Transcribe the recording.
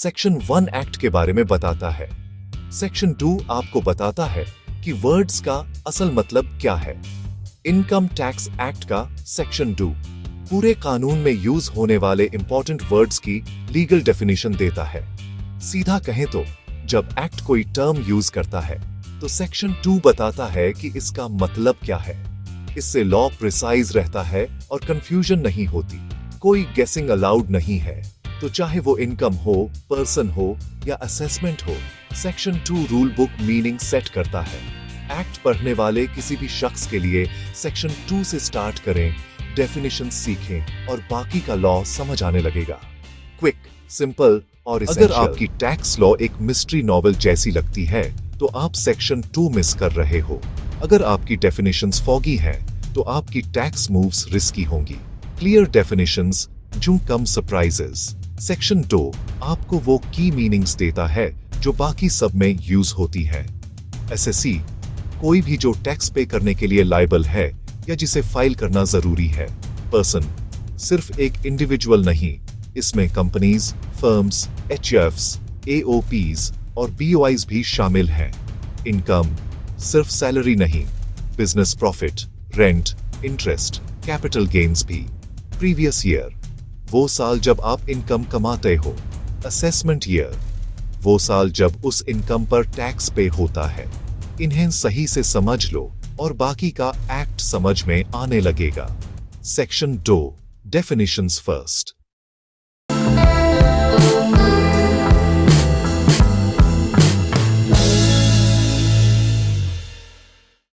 Section 1 act के बारे में बताता है। सेक्शन 2 आपको बताता है कि वर्ड्स का असल मतलब क्या है। इनकम टैक्स एक्ट का सेक्शन 2 पूरे कानून में यूज होने वाले इंपॉर्टेंट वर्ड्स की लीगल डेफिनेशन देता है। सीधा कहें तो जब एक्ट कोई टर्म यूज करता है तो सेक्शन 2 बताता है कि इसका मतलब क्या है। इससे लॉ प्रिसाइज रहता है और कंफ्यूजन नहीं होती। कोई गेसिंग अलाउड नहीं है। तो चाहे वो इनकम हो, पर्सन हो या असेसमेंट हो, section 2 rule book meaning set करता है। एक्ट पढ़ने वाले किसी भी शख्स के लिए सेक्शन 2 से स्टार्ट करें, डेफिनेशन सीखें और बाकी का लॉ समझ आने लगेगा। क्विक, सिंपल और अगर आपकी टैक्स लॉ एक मिस्ट्री नॉवेल जैसी लगती है तो आप सेक्शन 2 मिस कर रहे हो। अगर आपकी डेफिनेशंस फॉगी हैं तो आपकी टैक्स मूव्स रिस्की होंगी। क्लियर डेफिनेशंस जो कम सरप्राइजेस। सेक्शन 2 आपको वो की मीनिंग्स देता है जो बाकी सब में यूज होती है। एसएससी कोई भी जो टैक्स पे करने के लिए लायबल है या जिसे फाइल करना जरूरी है। पर्सन सिर्फ एक इंडिविजुअल नहीं, इसमें कंपनीज, फर्म्स, एचएफ्स, एओपीज और बीओआईज भी शामिल हैं। इनकम सिर्फ सैलरी नहीं, business profit, rent, interest, capital gains भी। प्रीवियस ईयर वो साल जब आप इनकम कमाते हो। असेसमेंट ईयर वो साल जब उस इनकम पर टैक्स पे होता है। इन्हें सही से समझ लो और बाकी का एक्ट समझ में आने लगेगा। Section 2 definitions first.